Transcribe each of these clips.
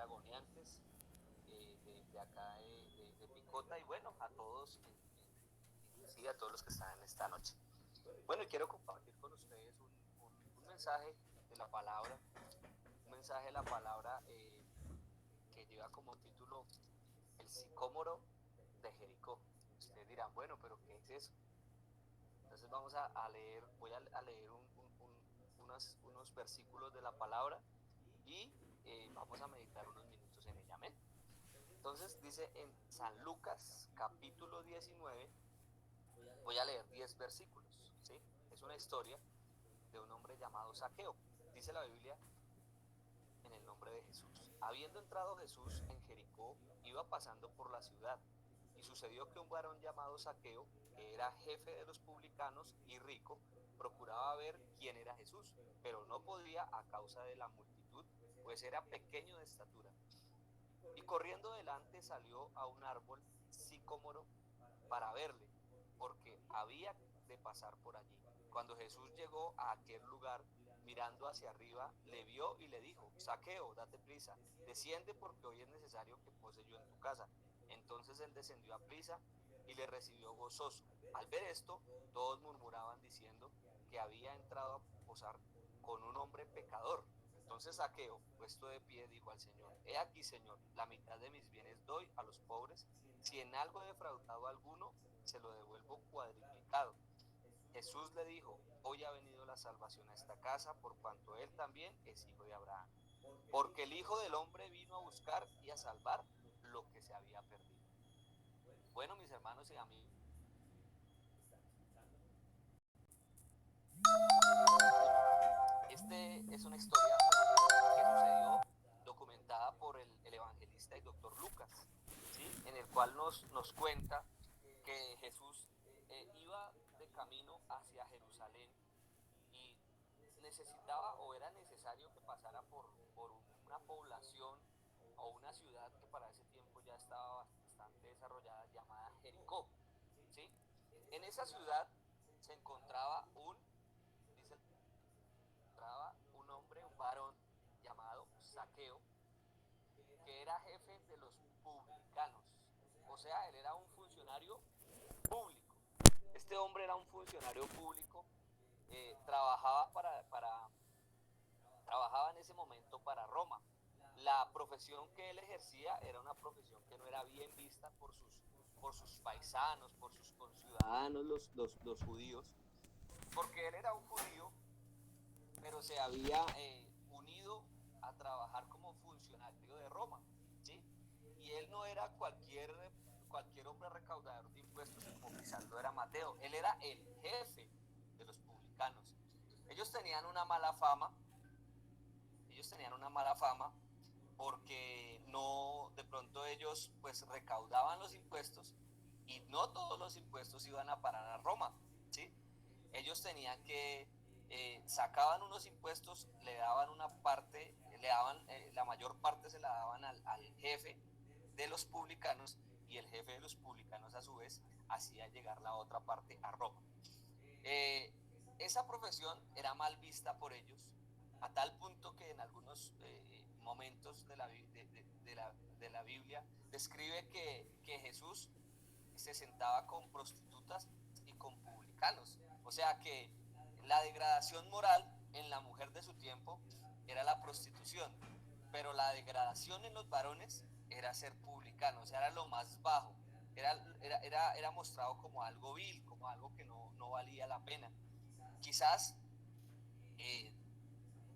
dragoneantes de acá de Picota y bueno, a todos, sí, a todos los que están en esta noche. Bueno, y quiero compartir con ustedes un mensaje de la palabra, un mensaje de la palabra que lleva como título El sicómoro de Jericó. Ustedes dirán, bueno, pero ¿qué es eso? Entonces vamos a leer, voy a leer unos versículos de la palabra y vamos a meditar unos minutos en ella. Amén. Entonces dice en San Lucas capítulo 19, voy a leer 10 versículos, ¿sí? Es una historia de un hombre llamado Zaqueo. Dice la Biblia en el nombre de Jesús. Habiendo entrado Jesús en Jericó, iba pasando por la ciudad, y sucedió que un varón llamado Zaqueo, que era jefe de los publicanos y rico, procuraba ver quién era Jesús, pero no podía a causa de la multitud, pues era pequeño de estatura. Y corriendo delante salió a un árbol sicómoro para verle, porque había de pasar por allí. Cuando Jesús llegó a aquel lugar, mirando hacia arriba, le vio y le dijo: Zaqueo, date prisa, desciende, porque hoy es necesario que pose yo en tu casa. Entonces él descendió a prisa y le recibió gozoso. Al ver esto, todos murmuraban diciendo que había entrado a posar con un hombre pecador. Entonces Zaqueo, puesto de pie, dijo al Señor: He aquí, Señor, la mitad de mis bienes doy a los pobres. Si en algo he defraudado a alguno, se lo devuelvo cuadriplicado. Jesús le dijo: Hoy ha venido la salvación a esta casa, por cuanto él también es hijo de Abraham. Porque el Hijo del Hombre vino a buscar y a salvar lo que se había perdido. Bueno, mis hermanos y amigos, es una historia que sucedió, documentada por el evangelista y doctor Lucas, ¿sí? En el cual nos cuenta que Jesús iba de camino hacia Jerusalén y necesitaba o era necesario que pasara por una población o una ciudad que para ese tiempo ya estaba bastante desarrollada, llamada Jericó, ¿sí? En esa ciudad se encontraba dice, encontraba un hombre, un varón llamado Zaqueo, que era jefe de los publicanos, o sea, él era un funcionario público. Este hombre era un funcionario público, trabajaba en ese momento para Roma. La profesión que él ejercía era una profesión que no era bien vista por sus paisanos, por sus conciudadanos, los judíos, porque él era un judío, pero se había unido a trabajar como funcionario de Roma, ¿sí? Y él no era cualquier hombre recaudador de impuestos, como quizás lo era Mateo. Él era el jefe de los publicanos. Ellos tenían una mala fama, ellos tenían una mala fama porque no, de pronto ellos pues recaudaban los impuestos y no todos los impuestos iban a parar a Roma, ¿sí? Ellos tenían que, sacaban unos impuestos, le daban una parte, la mayor parte se la daban al jefe de los publicanos, y el jefe de los publicanos a su vez hacía llegar la otra parte a Roma. Eh, Esa profesión era mal vista por ellos, a tal punto que en algunos momentos de la Biblia describe que Jesús se sentaba con prostitutas y con publicanos. O sea que la degradación moral en la mujer de su tiempo era la prostitución, pero la degradación en los varones era ser publicano, o sea, era lo más bajo, era mostrado como algo vil, como algo que no valía la pena. Quizás, eh,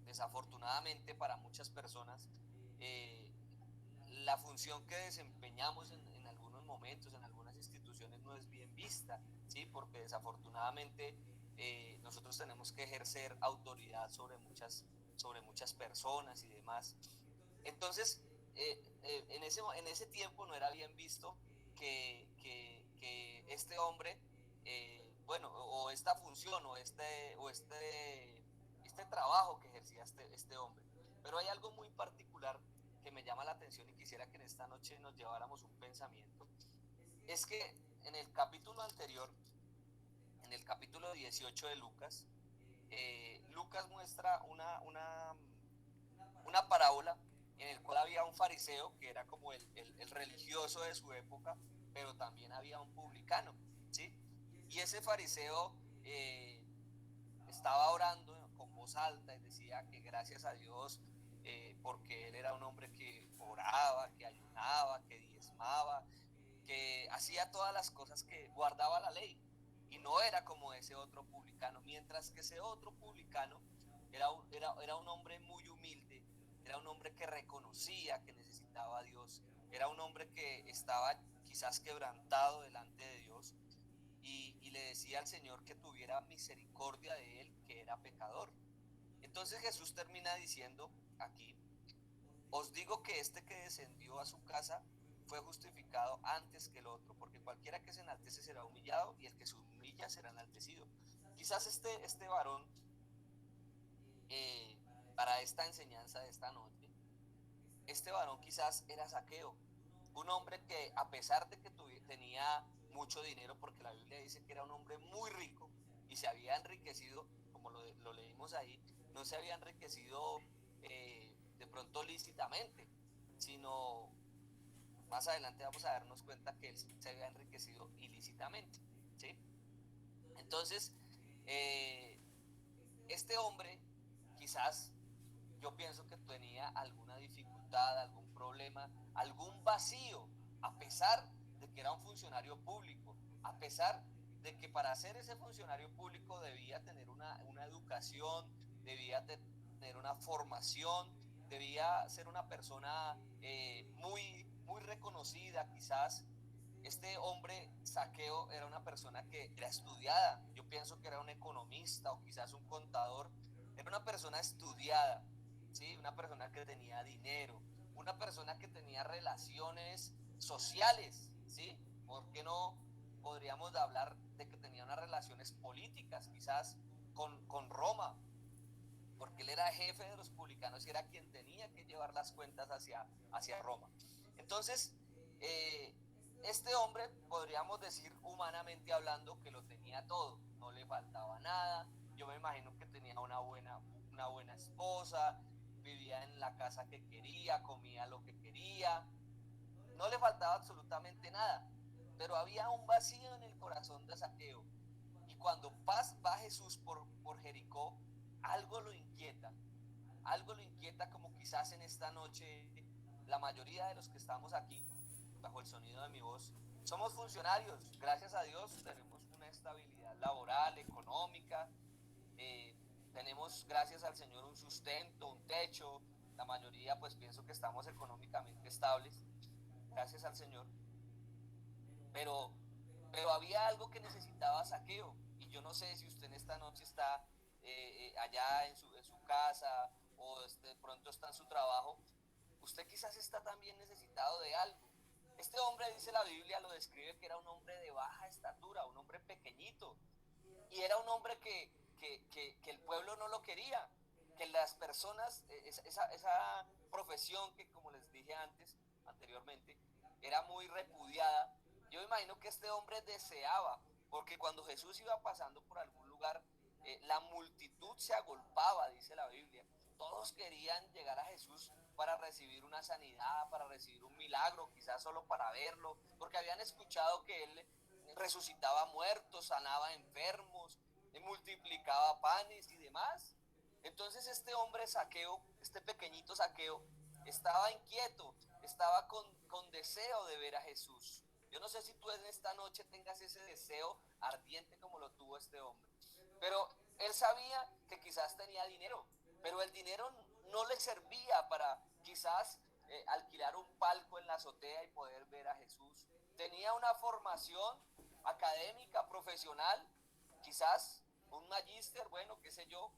desafortunadamente para muchas personas, eh, la función que desempeñamos en algunos momentos, en algunas instituciones, no es bien vista, ¿sí? Porque desafortunadamente nosotros tenemos que ejercer autoridad sobre muchas personas y demás. Entonces, en ese tiempo no era bien visto que este hombre, bueno, o esta función, este trabajo que ejercía este hombre. Pero hay algo muy particular que me llama la atención y quisiera que en esta noche nos lleváramos un pensamiento. Es que en el capítulo anterior, en el capítulo 18 de Lucas, Lucas muestra una parábola en el cual había un fariseo fariseo, que era como el religioso de su época, pero también había un publicano, ¿sí? Y ese fariseo estaba orando con voz alta y decía que gracias a Dios, porque él era un hombre que oraba, que ayunaba, que diezmaba, que hacía todas las cosas, que guardaba la ley, y no era como ese otro publicano, mientras que ese otro publicano era un hombre muy humilde, era un hombre que reconocía que necesitaba a Dios, era un hombre que estaba quizás quebrantado delante de Dios, y le decía al Señor que tuviera misericordia de él, que era pecador. Entonces Jesús termina diciendo aquí: os digo que este que descendió a su casa fue justificado antes que el otro, porque cualquiera que se enaltece será humillado, y el que se humilla será enaltecido. Quizás este varón, eh, para esta enseñanza de esta noche, este varón quizás era Zaqueo, un hombre que, a pesar de que tenía mucho dinero, porque la Biblia dice que era un hombre muy rico y se había enriquecido, como lo leímos ahí, no se había enriquecido de pronto lícitamente, sino más adelante vamos a darnos cuenta que él se había enriquecido ilícitamente, ¿sí? Entonces, eh, este hombre quizás, yo pienso que tenía alguna dificultad, algún problema, algún vacío, a pesar de que era un funcionario público, a pesar de que para ser ese funcionario público debía tener una educación, debía tener una formación, debía ser una persona muy reconocida. Quizás este hombre Zaqueo era una persona que era estudiada, yo pienso que era un economista o quizás un contador, era una persona estudiada, ¿sí? Una persona que tenía dinero, una persona que tenía relaciones sociales, ¿sí? ¿Por qué no podríamos hablar de que tenía unas relaciones políticas, quizás con Roma? Porque él era jefe de los publicanos y era quien tenía que llevar las cuentas hacia Roma. Entonces, eh, este hombre, podríamos decir humanamente hablando, que lo tenía todo, no le faltaba nada. Yo me imagino que tenía una buena esposa, vivía en la casa que quería, comía lo que quería, no le faltaba absolutamente nada, pero había un vacío en el corazón de Zaqueo. Y cuando va Jesús por Jericó, algo lo inquieta, algo lo inquieta, como quizás en esta noche la mayoría de los que estamos aquí, bajo el sonido de mi voz, somos funcionarios. Gracias a Dios tenemos una estabilidad laboral, económica, eh, tenemos, gracias al Señor, un sustento, un techo. La mayoría, pues pienso que estamos económicamente estables, gracias al Señor, pero, pero había algo que necesitaba Zaqueo, y yo no sé si usted en esta noche está allá en su casa, o de pronto está en su trabajo. Usted quizás está también necesitado de algo. Este hombre, dice la Biblia, lo describe que era un hombre de baja estatura, un hombre pequeñito, y era un hombre que el pueblo no lo quería, que las personas, esa profesión que, como les dije anteriormente, era muy repudiada. Yo me imagino que este hombre deseaba, porque cuando Jesús iba pasando por algún lugar, la multitud se agolpaba, dice la Biblia. Todos querían llegar a Jesús para recibir una sanidad, para recibir un milagro, quizás solo para verlo, porque habían escuchado que él resucitaba muertos, sanaba enfermos, multiplicaba panes y demás. Entonces este hombre Zaqueo, este pequeñito Zaqueo, estaba inquieto, estaba con deseo de ver a Jesús. Yo no sé si tú en esta noche tengas ese deseo ardiente como lo tuvo este hombre, pero él sabía que quizás tenía dinero, pero el dinero no le servía para quizás alquilar un palco en la azotea y poder ver a Jesús. Tenía una formación académica, profesional, quizás un magíster, bueno, qué sé yo.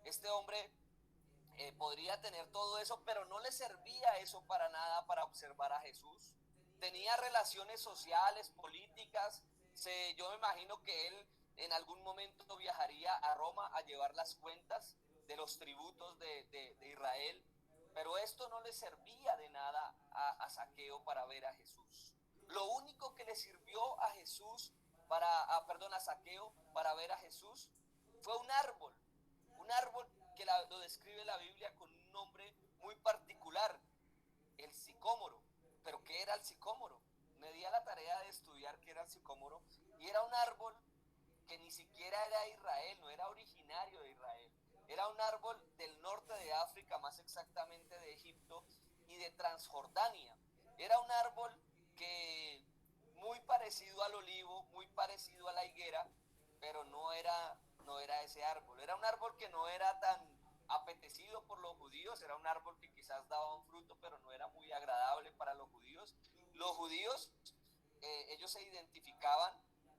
Este hombre podría tener todo eso, pero no le servía eso para nada para observar a Jesús. Tenía relaciones sociales, políticas. Yo me imagino que él en algún momento viajaría a Roma a llevar las cuentas de los tributos de Israel, pero esto no le servía de nada a Zaqueo para ver a Jesús. Lo único que le sirvió a Jesús a Zaqueo para ver a Jesús fue un árbol que lo describe la Biblia con un nombre muy particular, el sicómoro. ¿Pero qué era el sicómoro? Me di a la tarea de estudiar qué era el sicómoro, y era un árbol que ni siquiera era de Israel, no era originario de Israel. Era un árbol del norte de África, más exactamente de Egipto y de Transjordania. Era un árbol que muy parecido al olivo, muy parecido a la higuera, pero no era ese árbol. Era un árbol que no era tan apetecido por los judíos, era un árbol que quizás daba un fruto, pero no era muy agradable para los judíos. Los judíos, ellos se identificaban,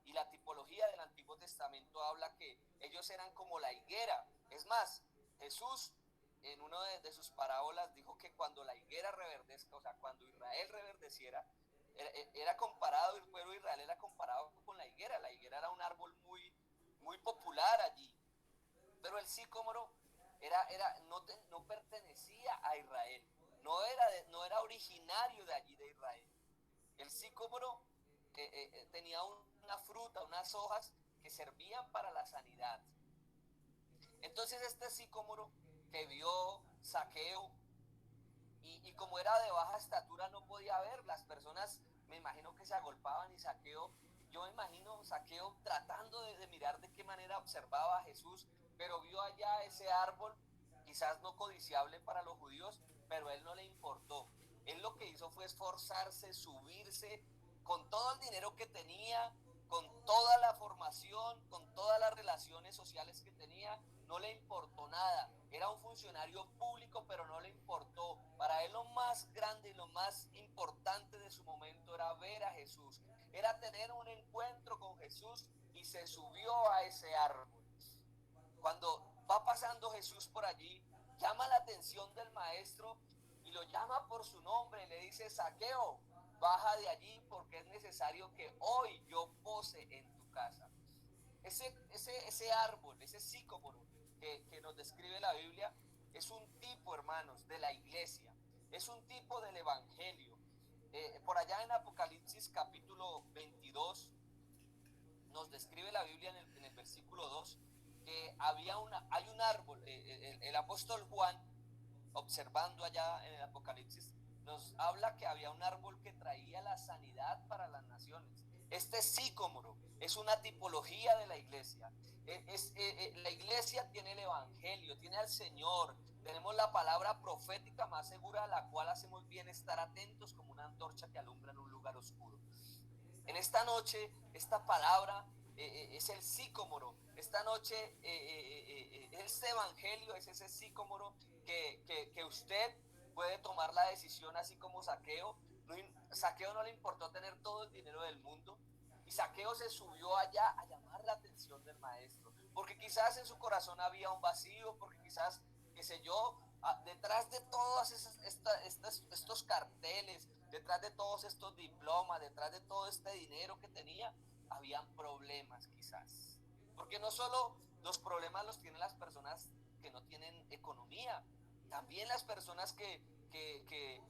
y la tipología del Antiguo Testamento habla que ellos eran como la higuera. Es más, Jesús en una de sus parábolas dijo que cuando la higuera reverdezca, o sea, cuando Israel reverdeciera, era comparado, el pueblo de Israel era comparado con la higuera. La higuera era un árbol muy popular allí, pero el sicómoro no pertenecía a Israel, no era originario de allí de Israel. El sicómoro tenía una fruta, unas hojas que servían para la sanidad. Entonces este sicómoro que vio Zaqueo, y como era de baja estatura no podía ver, las personas me imagino que se agolpaban, y Zaqueo, yo me imagino Zaqueo tratando de mirar de qué manera observaba a Jesús, pero vio allá ese árbol, quizás no codiciable para los judíos, pero a él no le importó. Él lo que hizo fue esforzarse, subirse con todo el dinero que tenía, con toda la formación, con todas las relaciones sociales que tenía, no le importó nada. Era un funcionario público, pero no le importó. Para él lo más grande y lo más importante de su momento era ver a Jesús, era tener un encuentro con Jesús, y se subió a ese árbol. Cuando va pasando Jesús por allí, llama la atención del maestro y lo llama por su nombre y le dice: Zaqueo, baja de allí, porque es necesario que hoy yo pose en tu casa. Ese árbol, ese sicómoro que nos describe la Biblia, es un tipo, hermanos, de la iglesia, es un tipo del evangelio. Por allá en Apocalipsis capítulo 22 nos describe la Biblia en el versículo 2 que hay un árbol. El apóstol Juan, observando allá en el Apocalipsis, nos habla que había un árbol que traía la sanidad para las naciones. Este sicómoro es una tipología de la iglesia. La iglesia tiene el evangelio, tiene al Señor, tenemos la palabra profética más segura, a la cual hacemos bien estar atentos como una antorcha que alumbra en un lugar oscuro. En esta noche, esta palabra es el sicómoro. Esta noche, este evangelio es ese sicómoro que usted puede tomar la decisión, así como Zaqueo. Zaqueo no le importó tener todo el dinero del mundo, y Zaqueo se subió allá a llamar la atención del maestro, porque quizás en su corazón había un vacío, porque quizás, qué sé yo, detrás de todos estos carteles, detrás de todos estos diplomas, detrás de todo este dinero que tenía, habían problemas quizás. Porque no solo los problemas los tienen las personas que no tienen economía, también las personas que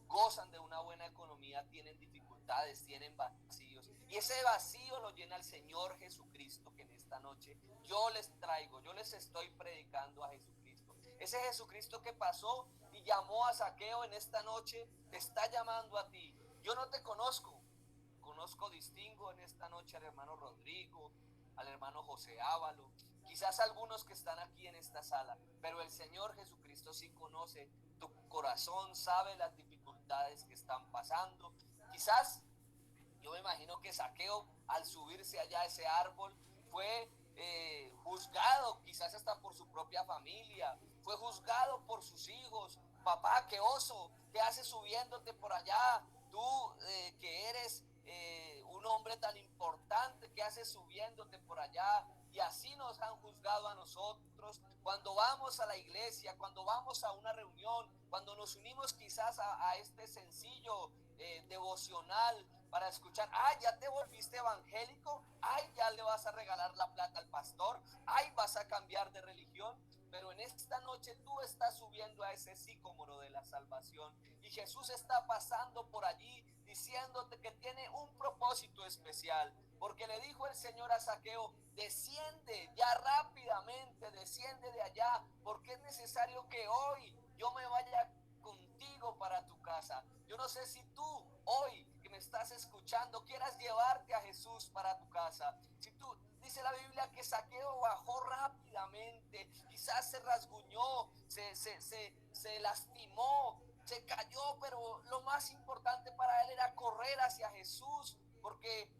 gozan de una buena economía tienen dificultades, tienen vacíos. Y ese vacío lo llena el Señor Jesucristo, que en esta noche yo les estoy predicando a Jesucristo. Ese Jesucristo que pasó y llamó a Zaqueo en esta noche, te está llamando a ti. Yo no te distingo en esta noche al hermano Rodrigo, al hermano José Ávalo, quizás algunos que están aquí en esta sala, pero el Señor Jesucristo sí conoce tu corazón, sabe las dificultades que están pasando. Quizás, yo me imagino que Zaqueo, al subirse allá a ese árbol, fue juzgado, quizás hasta por su propia familia, fue juzgado por sus hijos. Papá, qué oso, ¿qué haces subiéndote por allá? Tú que eres un hombre tan importante, ¿qué haces subiéndote por allá? Y así nos han juzgado a nosotros cuando vamos a la iglesia, cuando vamos a una reunión, cuando nos unimos quizás a este sencillo devocional para escuchar. Ay, ya te volviste evangélico, ay, ya le vas a regalar la plata al pastor, ay, vas a cambiar de religión. Pero en esta noche tú estás subiendo a ese sicómoro de la salvación, y Jesús está pasando por allí diciéndote que tiene un propósito especial, porque le dijo el Señor a Zaqueo: desciende ya rápidamente, desciende de allá, porque es necesario que hoy yo me vaya contigo contigo para tu casa. Yo no sé si tú hoy que me estás escuchando quieras llevarte a Jesús para tu casa. Si tú, dice la Biblia que Zaqueo bajó rápidamente, quizás se rasguñó, se lastimó, se cayó, pero lo más importante para él era correr hacia Jesús, porque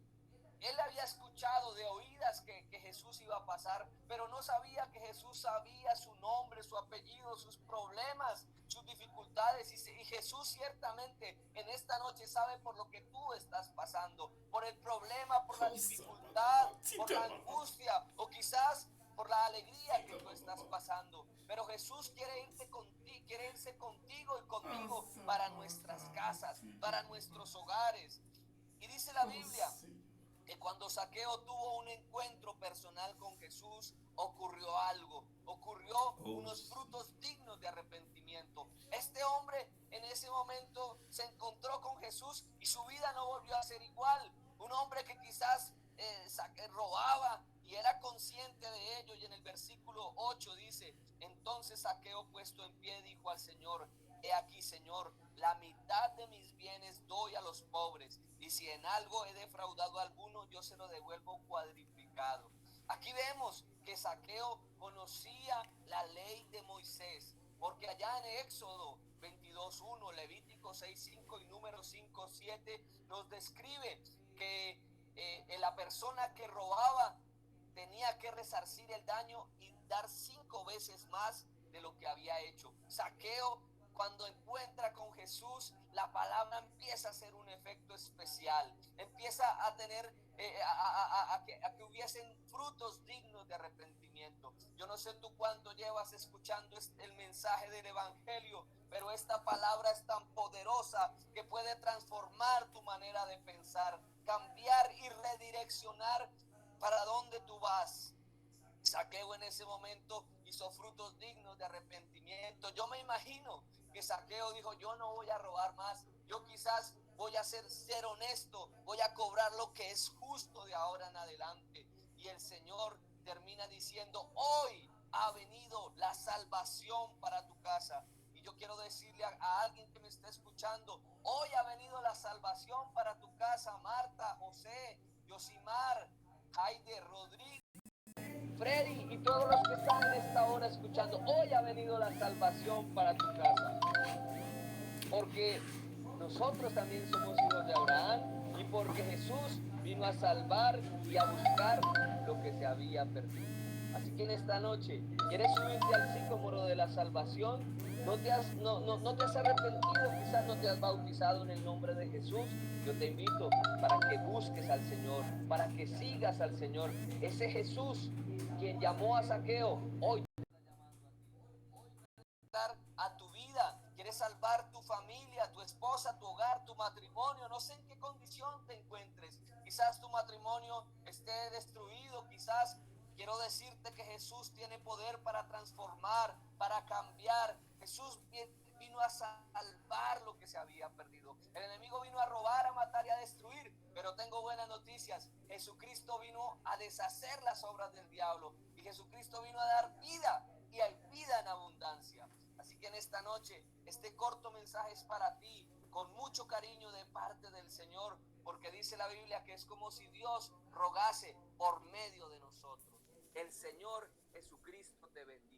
él había escuchado de oídas que Jesús iba a pasar, pero no sabía que Jesús sabía su nombre, su apellido, sus problemas, sus dificultades. Y Jesús ciertamente en esta noche sabe por lo que tú estás pasando, por el problema, por la dificultad, por la angustia o quizás por la alegría que tú estás pasando. Pero Jesús quiere irse contigo y conmigo para nuestras casas, para nuestros hogares. Y dice la Biblia que cuando Zaqueo tuvo un encuentro personal con Jesús, ocurrió unos frutos dignos de arrepentimiento. Este hombre en ese momento se encontró con Jesús y su vida no volvió a ser igual. Un hombre que quizás robaba y era consciente de ello, y en el versículo 8 dice: entonces Zaqueo, puesto en pie, dijo al Señor: he aquí, Señor, la mitad de mis bienes doy a los pobres, y si en algo he defraudado a alguno, yo se lo devuelvo cuadriplicado. Aquí vemos que Zaqueo conocía la ley de Moisés, porque allá en Éxodo 22:1, Levítico 6:5 y Número 5:7 nos describe que la persona que robaba tenía que resarcir el daño y dar 5 veces más de lo que había hecho. Zaqueo, cuando encuentra con Jesús, la palabra empieza a hacer un efecto especial, empieza a tener a que hubiesen frutos dignos de arrepentimiento. Yo no sé tú cuánto llevas escuchando el mensaje del evangelio, pero esta palabra es tan poderosa que puede transformar tu manera de pensar, cambiar y redireccionar para dónde tú vas. Zaqueo en ese momento hizo frutos dignos de arrepentimiento. Yo me imagino que Zaqueo dijo: yo no voy a robar más, yo quizás voy a ser honesto, voy a cobrar lo que es justo de ahora en adelante. Y el Señor termina diciendo: hoy ha venido la salvación para tu casa. Y yo quiero decirle a alguien que me está escuchando: hoy ha venido la salvación para tu casa. Marta, José, Yosimar, Jaide, Rodrigo, Freddy y todos los que están en esta hora escuchando, hoy ha venido la salvación para tu casa. Porque nosotros también somos hijos de Abraham, y porque Jesús vino a salvar y a buscar lo que se había perdido. Así que en esta noche, ¿quieres subirte al sicómoro de la salvación? ¿No te has arrepentido? Quizás no te has bautizado en el nombre de Jesús. Yo te invito para que busques al Señor, para que sigas al Señor. Ese Jesús quien llamó a Zaqueo, hoy a tu vida, quiere salvar tu familia, tu esposa, tu hogar, tu matrimonio. No sé en qué condición te encuentres. Quizás tu matrimonio esté destruido, quizás. Quiero decirte que Jesús tiene poder para transformar, para cambiar. Jesús vino a salvar lo que se había perdido. El enemigo vino a robar, a matar y a destruir, pero tengo buenas noticias. Jesucristo vino a deshacer las obras del diablo, y Jesucristo vino a dar vida, y hay vida en abundancia. Así que en esta noche, este corto mensaje es para ti, con mucho cariño de parte del Señor, porque dice la Biblia que es como si Dios rogase por medio de nosotros. El Señor Jesucristo te bendiga.